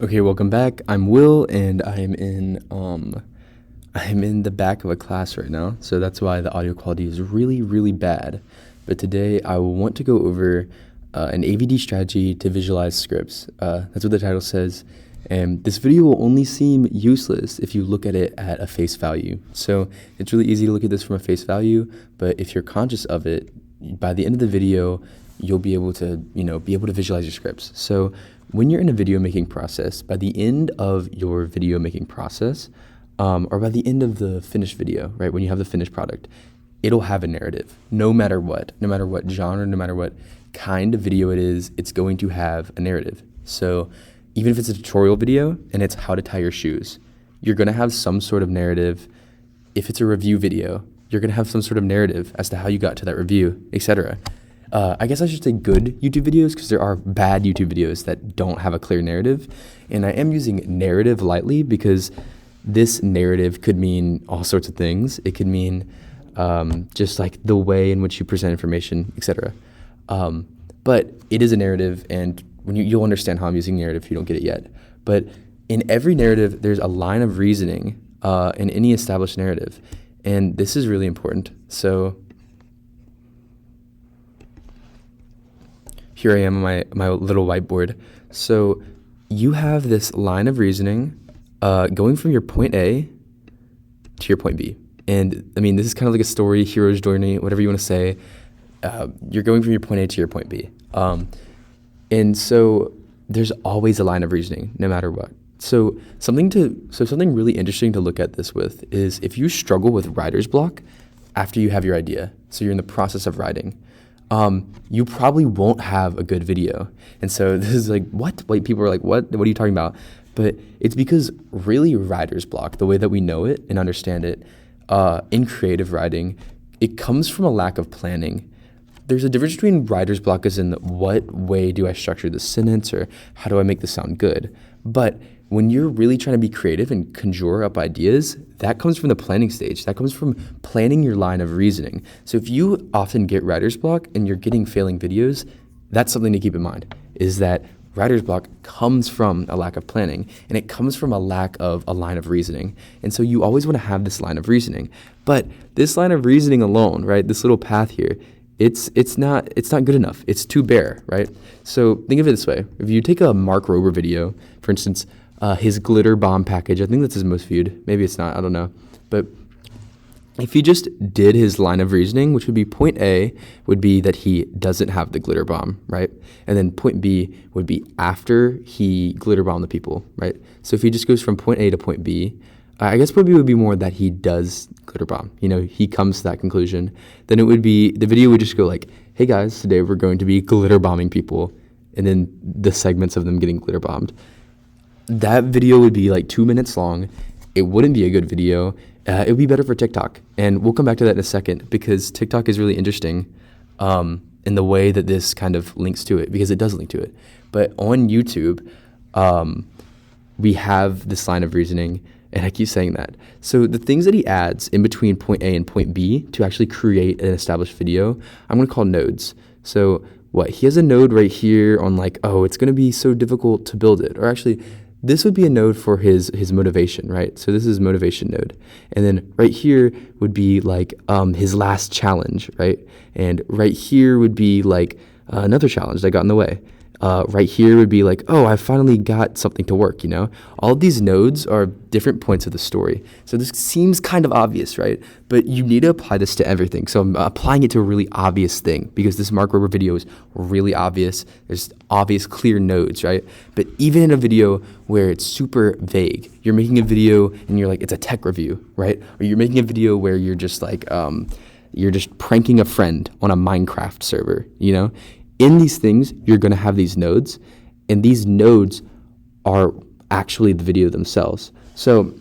Okay, welcome back. I'm Will, and I'm in the back of a class right now, so that's why the audio quality is really, really bad. But today I want to go over an AVD strategy to visualize scripts. That's what the title says. And this video will only seem useless if you look at it at a face value. So it's really easy to look at this from a face value, but if you're conscious of it, by the end of the video, you'll be able to, visualize your scripts. So when you're in a video making process, by the end of your video making process, or by the end of the finished video, right, when you have the finished product, it'll have a narrative, no matter what genre, no matter what kind of video it is, it's going to have a narrative. So even if it's a tutorial video and it's how to tie your shoes, you're going to have some sort of narrative. If it's a review video, you're going to have some sort of narrative as to how you got to that review, etc. I guess I should say good YouTube videos, because there are bad YouTube videos that don't have a clear narrative. And I am using narrative lightly because this narrative could mean all sorts of things. It could mean just like the way in which you present information, etc. But it is a narrative, and you'll understand how I'm using narrative if you don't get it yet. But in every narrative, there's a line of reasoning in any established narrative. And this is really important. So here I am on my little whiteboard. So you have this line of reasoning going from your point A to your point B. And I mean, this is kind of like a story, hero's journey, whatever you want to say. You're going from your point A to your point B. And so there's always a line of reasoning, no matter what. So something really interesting to look at this with is if you struggle with writer's block after you have your idea, so you're in the process of writing, you probably won't have a good video. And so this is like, what? Like, people are like, what are you talking about? But it's because really writer's block, the way that we know it and understand it in creative writing, it comes from a lack of planning. There's a difference between writer's block as in what way do I structure this sentence, or how do I make this sound good? But when you're really trying to be creative and conjure up ideas, that comes from the planning stage. That comes from planning your line of reasoning. So if you often get writer's block and you're getting failing videos, that's something to keep in mind, is that writer's block comes from a lack of planning, and it comes from a lack of a line of reasoning. And so you always want to have this line of reasoning. But this line of reasoning alone, right, this little path here, it's not good enough. It's too bare, right? So think of it this way. If you take a Mark Rober video, for instance, his glitter bomb package, I think that's his most viewed. Maybe it's not, I don't know. But if he just did his line of reasoning, which would be point A would be that he doesn't have the glitter bomb, right? And then point B would be after he glitter bombed the people, right? So if he just goes from point A to point B, I guess point B would be more that he does glitter bomb. He comes to that conclusion. Then it would be, the video would just go like, hey guys, today we're going to be glitter bombing people. And then the segments of them getting glitter bombed. That video would be like 2 minutes long. It wouldn't be a good video. It would be better for TikTok. And we'll come back to that in a second, because TikTok is really interesting in the way that this kind of links to it, because it does link to it. But on YouTube, we have this line of reasoning, and I keep saying that. So the things that he adds in between point A and point B to actually create an established video, I'm going to call nodes. So he has a node right here on like, oh, it's going to be so difficult to build it. Or actually, this would be a node for his motivation, right? So this is motivation node. And then right here would be like his last challenge, right? And right here would be like another challenge that got in the way. Right here would be like, oh, I finally got something to work, All of these nodes are different points of the story. So this seems kind of obvious, right? But you need to apply this to everything. So I'm applying it to a really obvious thing, because this Mark Rober video is really obvious. There's obvious, clear nodes, right? But even in a video where it's super vague, you're making a video and you're like, it's a tech review, right? Or you're making a video where you're just like, you're just pranking a friend on a Minecraft server, In these things, you're going to have these nodes, and these nodes are actually the video themselves. So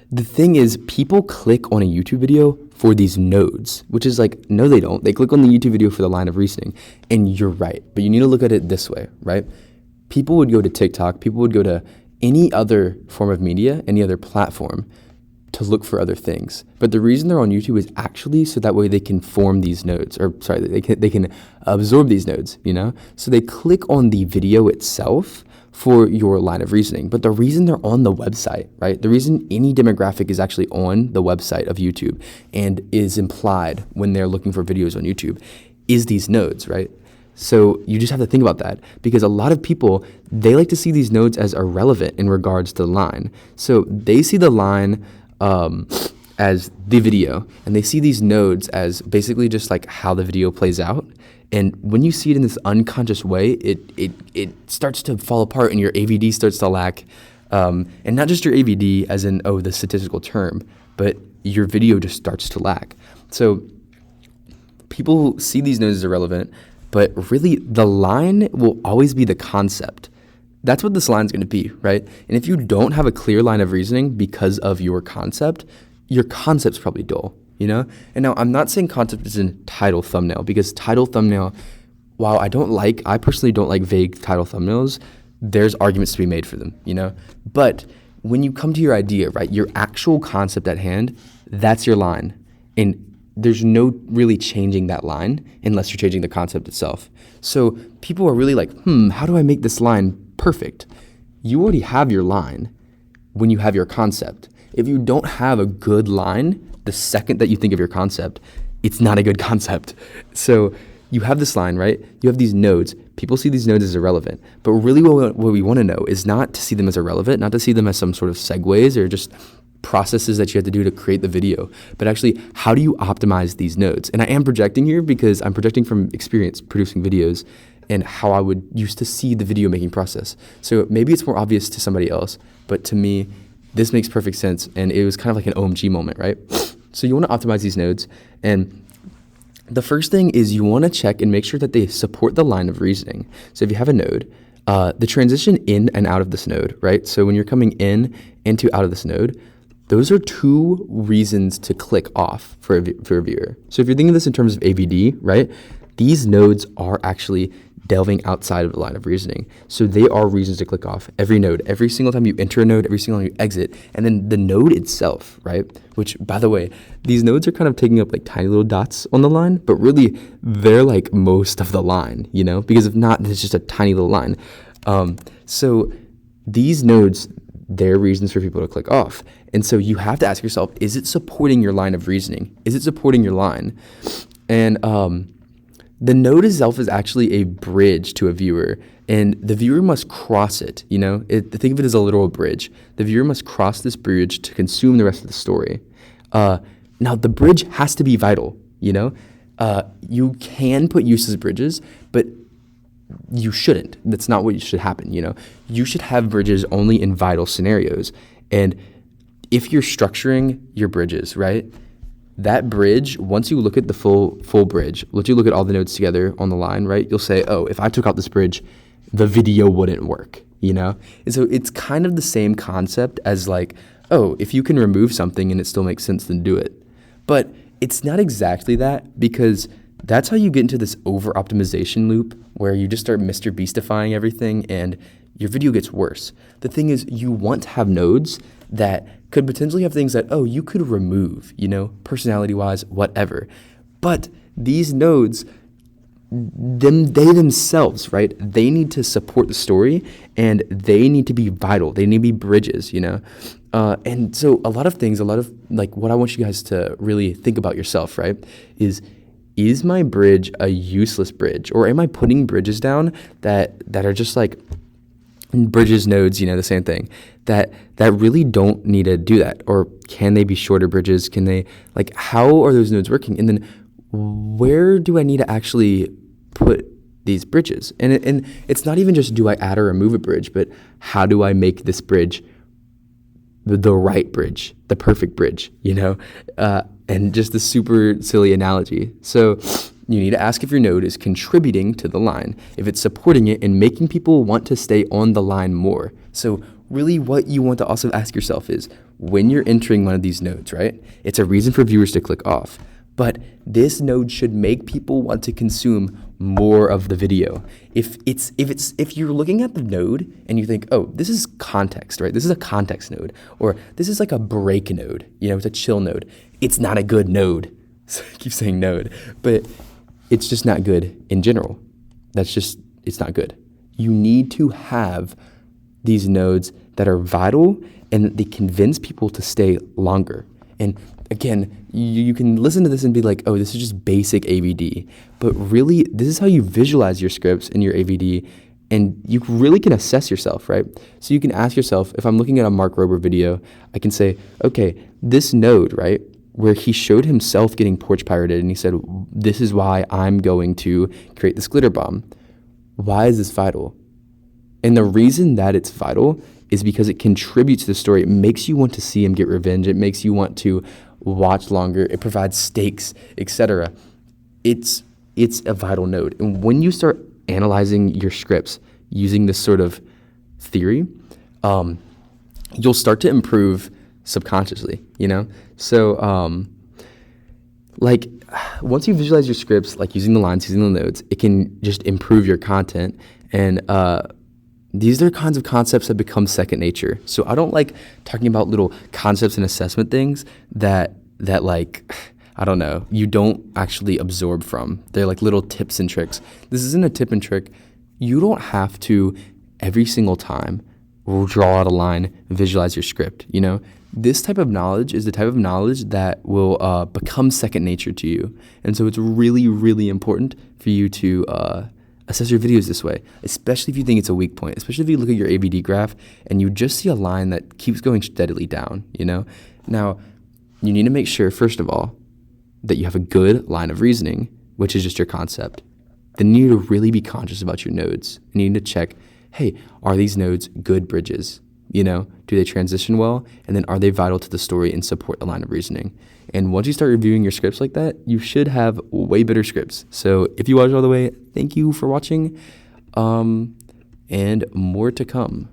the thing is, people click on a YouTube video for these nodes, which is like, no, they don't. They click on the YouTube video for the line of reasoning, and you're right. But you need to look at it this way, right? People would go to TikTok. People would go to any other form of media, any other platform, to look for other things. But the reason they're on YouTube is actually so that way they can form these nodes, or sorry, they can absorb these nodes, you know? So they click on the video itself for your line of reasoning. But the reason they're on the website, right? The reason any demographic is actually on the website of YouTube and is implied when they're looking for videos on YouTube is these nodes, right? So you just have to think about that, because a lot of people, they like to see these nodes as irrelevant in regards to the line. So they see the line as the video, and they see these nodes as basically just like how the video plays out. And when you see it in this unconscious way, it starts to fall apart and your AVD starts to lack. And not just your AVD as in, oh, the statistical term, but your video just starts to lack. So people see these nodes as irrelevant, but really the line will always be the concept. That's what this line's going to be, right? And if you don't have a clear line of reasoning because of your concept's probably dull, you know? And now I'm not saying concept is in title thumbnail, because title thumbnail, while I personally don't like vague title thumbnails, there's arguments to be made for them, you know? But when you come to your idea, right, your actual concept at hand, that's your line. And there's no really changing that line unless you're changing the concept itself. So people are really like, how do I make this line perfect? You already have your line when you have your concept. If you don't have a good line, the second that you think of your concept, it's not a good concept. So you have this line, right? You have these nodes. People see these nodes as irrelevant. But really what we want to know is not to see them as irrelevant, not to see them as some sort of segues or just processes that you have to do to create the video, but actually, how do you optimize these nodes? And I am projecting here because I'm projecting from experience producing videos and how I would used to see the video making process. So maybe it's more obvious to somebody else, but to me, this makes perfect sense. And it was kind of like an OMG moment, right? So you want to optimize these nodes. And the first thing is you want to check and make sure that they support the line of reasoning. So if you have a node, the transition in and out of this node, right? So when you're coming in into out of this node, those are two reasons to click off for a viewer. So if you're thinking of this in terms of AVD, right, these nodes are actually delving outside of the line of reasoning. So they are reasons to click off. Every node, every single time you enter a node, every single time you exit, and then the node itself, right, which, by the way, these nodes are kind of taking up like tiny little dots on the line, but really they're like most of the line, you know, because if not, it's just a tiny little line. So these nodes, they're reasons for people to click off. And so you have to ask yourself, is it supporting your line of reasoning? Is it supporting your line? And the node itself is actually a bridge to a viewer, and the viewer must cross it, you know? Think of it as a literal bridge. The viewer must cross this bridge to consume the rest of the story. Now, the bridge has to be vital, you know? You can put useless bridges, but you shouldn't. That's not what should happen, you know? You should have bridges only in vital scenarios. And if you're structuring your bridges, right, that bridge, once you look at the full bridge, once you look at all the nodes together on the line, right, you'll say, oh, if I took out this bridge, the video wouldn't work, you know? And so it's kind of the same concept as like, oh, if you can remove something and it still makes sense, then do it. But it's not exactly that, because that's how you get into this over-optimization loop where you just start Mr. Beastifying everything and your video gets worse. The thing is, you want to have nodes that could potentially have things that, oh, you could remove, you know, personality-wise, whatever. But these nodes, they themselves, right, they need to support the story and they need to be vital. They need to be bridges, you know. And so a lot of like what I want you guys to really think about yourself, right, is my bridge a useless bridge? Or am I putting bridges down that are just like bridges, nodes, you know, the same thing, that really don't need to do that? Or can they be shorter bridges? Can they, like, how are those nodes working? And then where do I need to actually put these bridges? And it's not even just do I add or remove a bridge, but how do I make this bridge the right bridge, the perfect bridge, you know? And just the super silly analogy. So you need to ask if your node is contributing to the line, if it's supporting it and making people want to stay on the line more. So really what you want to also ask yourself is, when you're entering one of these nodes, right, it's a reason for viewers to click off. But this node should make people want to consume more of the video. If you're looking at the node and you think, oh, this is context, right? This is a context node, or this is like a break node, you know, it's a chill node. It's not a good node. So I keep saying node, but it's just not good in general. It's not good. You need to have these nodes that are vital and they convince people to stay longer. And again, you can listen to this and be like, oh, this is just basic AVD. But really, this is how you visualize your scripts in your AVD, and you really can assess yourself, right? So you can ask yourself, if I'm looking at a Mark Rober video, I can say, okay, this node, right, where he showed himself getting porch pirated, and he said, this is why I'm going to create this glitter bomb. Why is this vital? And the reason that it's vital is because it contributes to the story. It makes you want to see him get revenge. It makes you want to watch longer. It provides stakes, etc. It's a vital node. And when you start analyzing your scripts using this sort of theory, you'll start to improve subconsciously, you know? So, like, once you visualize your scripts, like using the lines, using the nodes, it can just improve your content. And these are kinds of concepts that become second nature. So I don't like talking about little concepts and assessment things that like, I don't know, you don't actually absorb from. They're like little tips and tricks. This isn't a tip and trick. You don't have to every single time draw out a line, visualize your script, you know? This type of knowledge is the type of knowledge that will become second nature to you. And so it's really, really important for you to assess your videos this way, especially if you think it's a weak point, especially if you look at your AVD graph and you just see a line that keeps going steadily down, you know? Now, you need to make sure, first of all, that you have a good line of reasoning, which is just your concept. Then you need to really be conscious about your nodes. And you need to check, hey, are these nodes good bridges? You know, do they transition well? And then are they vital to the story and support the line of reasoning? And once you start reviewing your scripts like that, you should have way better scripts. So if you watched all the way, thank you for watching, and more to come.